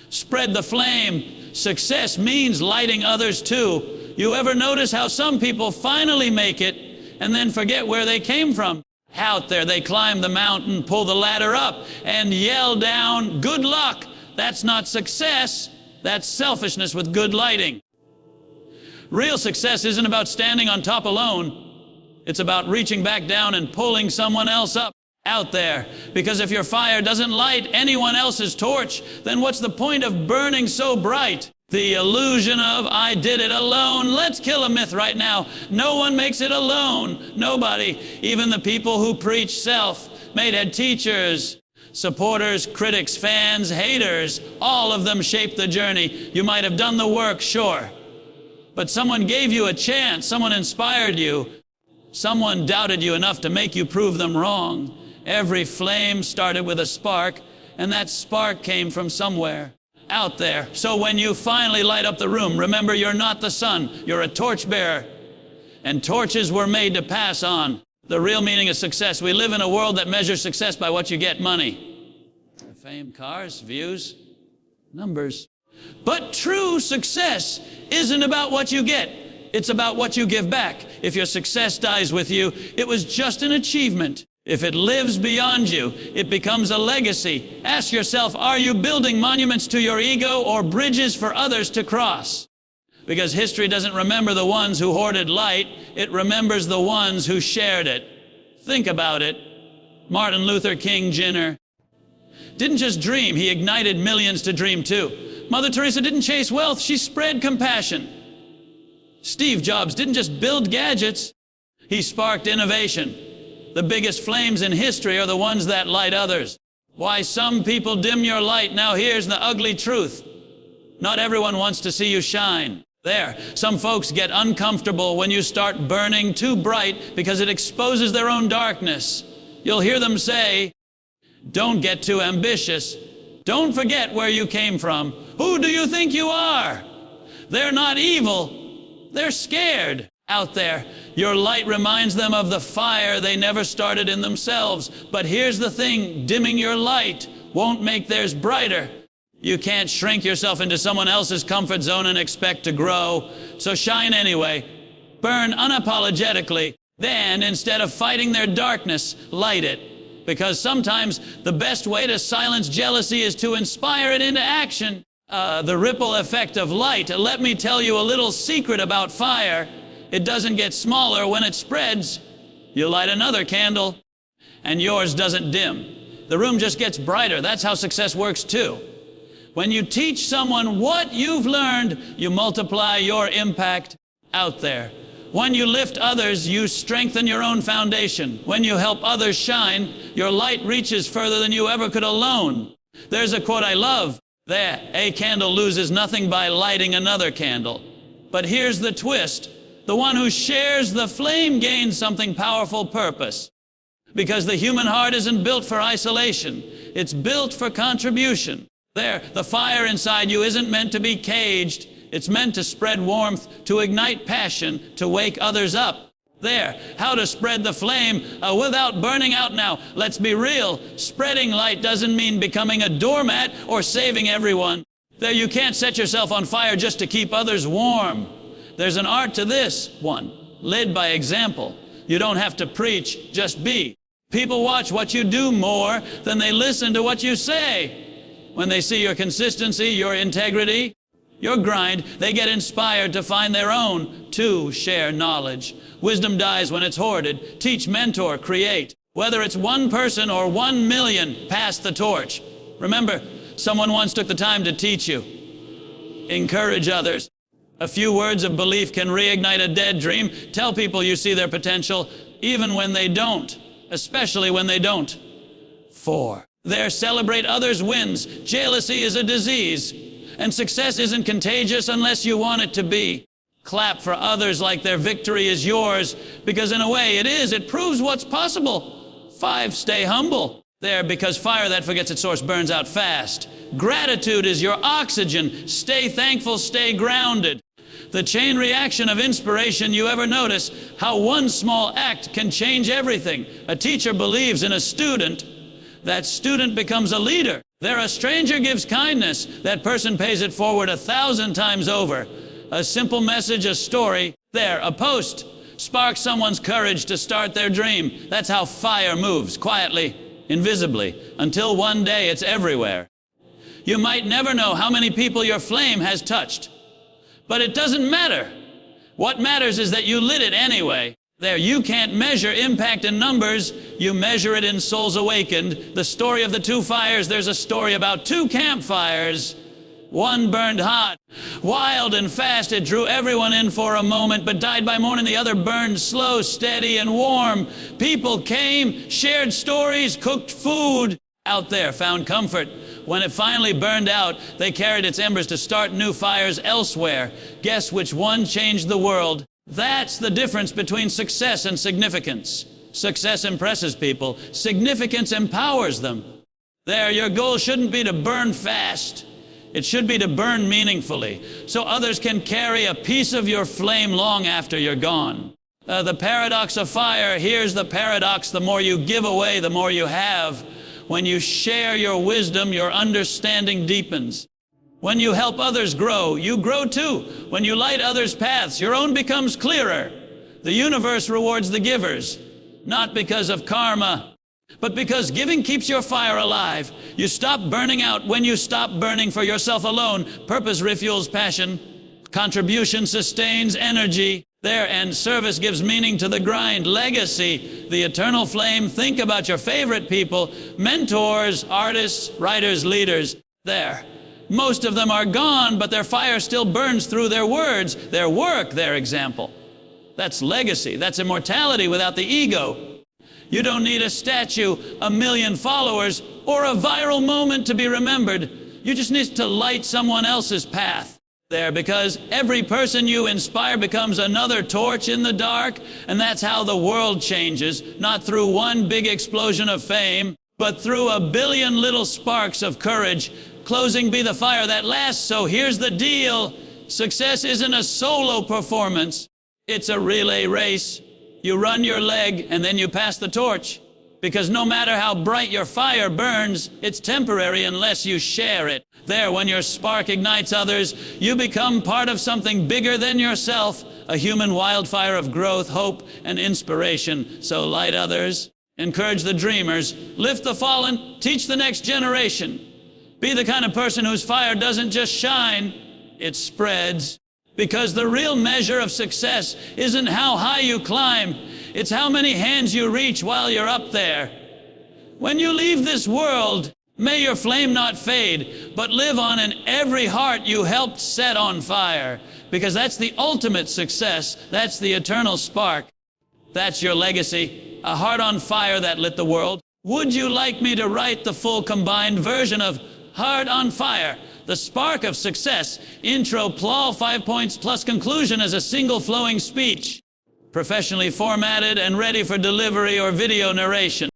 Spread the flame. Success means lighting others too. You ever notice how some people finally make it and then forget where they came from? Out there, they climb the mountain, pull the ladder up, and yell down, "Good luck." That's not success. That's selfishness with good lighting. Real success isn't about standing on top alone. It's about reaching back down and pulling someone else up out there. Because if your fire doesn't light anyone else's torch, then what's the point of burning so bright? The illusion of "I did it alone." Let's kill a myth right now. No one makes it alone. Nobody. Even the people who preach self-made teachers, supporters, critics, fans, haters, all of them shape the journey. You might have done the work, sure. But someone gave you a chance. Someone inspired you. Someone doubted you enough to make you prove them wrong. Every flame started with a spark, and that spark came from somewhere out there. So when you finally light up the room, remember you're not the sun, you're a torchbearer. And torches were made to pass on. The real meaning of success. We live in a world that measures success by what you get: money, fame, cars, views, numbers. But true success isn't about what you get. It's about what you give back. If your success dies with you, it was just an achievement. If it lives beyond you, it becomes a legacy. Ask yourself, are you building monuments to your ego or bridges for others to cross? Because history doesn't remember the ones who hoarded light, it remembers the ones who shared it. Think about it. Martin Luther King Jr. didn't just dream, he ignited millions to dream too. Mother Teresa didn't chase wealth, she spread compassion. Steve Jobs didn't just build gadgets, he sparked innovation. The biggest flames in history are the ones that light others. Why some people dim your light. Now here's the ugly truth. Not everyone wants to see you shine. There, some folks get uncomfortable when you start burning too bright because it exposes their own darkness. You'll hear them say, "Don't get too ambitious. Don't forget where you came from. Who do you think you are?" They're not evil. They're scared out there. Your light reminds them of the fire they never started in themselves. But here's the thing, dimming your light won't make theirs brighter. You can't shrink yourself into someone else's comfort zone and expect to grow. So shine anyway. Burn unapologetically. Then, instead of fighting their darkness, light it. Because sometimes the best way to silence jealousy is to inspire it into action. The ripple effect of light. Let me tell you a little secret about fire. It doesn't get smaller when it spreads. You light another candle, and yours doesn't dim. The room just gets brighter. That's how success works too. When you teach someone what you've learned, you multiply your impact out there. When you lift others, you strengthen your own foundation. When you help others shine, your light reaches further than you ever could alone. There's a quote I love. There, a candle loses nothing by lighting another candle. But here's the twist. The one who shares the flame gains something powerful: purpose. Because the human heart isn't built for isolation. It's built for contribution. There, the fire inside you isn't meant to be caged. It's meant to spread warmth, to ignite passion, to wake others up. There, how to spread the flame without burning out now. Let's be real. Spreading light doesn't mean becoming a doormat or saving everyone. There, you can't set yourself on fire just to keep others warm. There's an art to this one. Led by example. You don't have to preach, just be. People watch what you do more than they listen to what you say. When they see your consistency, your integrity, your grind, they get inspired to find their own, to share knowledge. Wisdom dies when it's hoarded. Teach, mentor, create. Whether it's one person or 1 million, pass the torch. Remember, someone once took the time to teach you. Encourage others. A few words of belief can reignite a dead dream. Tell people you see their potential, even when they don't, especially when they don't. 4. There, celebrate others' wins. Jealousy is a disease, and success isn't contagious unless you want it to be. Clap for others like their victory is yours, because in a way it is. It proves what's possible. 5, stay humble. There, because fire that forgets its source burns out fast. Gratitude is your oxygen. Stay thankful, stay grounded. The chain reaction of inspiration, you ever notice how one small act can change everything? A teacher believes in a student. That student becomes a leader. There, a stranger gives kindness. That person pays it forward 1,000 times over. A simple message, a story. There, a post sparks someone's courage to start their dream. That's how fire moves, quietly, invisibly, until one day it's everywhere. You might never know how many people your flame has touched, but it doesn't matter. What matters is that you lit it anyway. There, you can't measure impact in numbers. You measure it in souls awakened. The story of the two fires, there's a story about two campfires. One burned hot, wild and fast. It drew everyone in for a moment, but died by morning. The other burned slow, steady, and warm. People came, shared stories, cooked food out there, found comfort. When it finally burned out, they carried its embers to start new fires elsewhere. Guess which one changed the world? That's the difference between success and significance. Success impresses people. Significance empowers them. There, your goal shouldn't be to burn fast. It should be to burn meaningfully, so others can carry a piece of your flame long after you're gone. The paradox of fire, here's the paradox: the more you give away, the more you have. When you share your wisdom, your understanding deepens. When you help others grow, you grow too. When you light others' paths, your own becomes clearer. The universe rewards the givers, not because of karma, but because giving keeps your fire alive. You stop burning out when you stop burning for yourself alone. Purpose refuels passion. Contribution sustains energy. There, and service gives meaning to the grind. Legacy, the eternal flame. Think about your favorite people, mentors, artists, writers, leaders. There. Most of them are gone, but their fire still burns through their words, their work, their example. That's legacy. That's immortality without the ego. You don't need a statue, 1 million followers, or a viral moment to be remembered. You just need to light someone else's path there, because every person you inspire becomes another torch in the dark, and that's how the world changes, not through one big explosion of fame, but through 1 billion little sparks of courage. Closing be the fire that lasts. So here's the deal. Success isn't a solo performance. It's a relay race. You run your leg and then you pass the torch. Because no matter how bright your fire burns, it's temporary unless you share it. There, when your spark ignites others, you become part of something bigger than yourself, a human wildfire of growth, hope, and inspiration. So light others, encourage the dreamers, lift the fallen, teach the next generation. Be the kind of person whose fire doesn't just shine, it spreads. Because the real measure of success isn't how high you climb, it's how many hands you reach while you're up there. When you leave this world, may your flame not fade, but live on in every heart you helped set on fire. Because that's the ultimate success, that's the eternal spark. That's your legacy, a heart on fire that lit the world. Would you like me to write the full combined version of Heart on Fire, the spark of success, intro, plawl, 5 points, plus conclusion as a single flowing speech, professionally formatted and ready for delivery or video narration?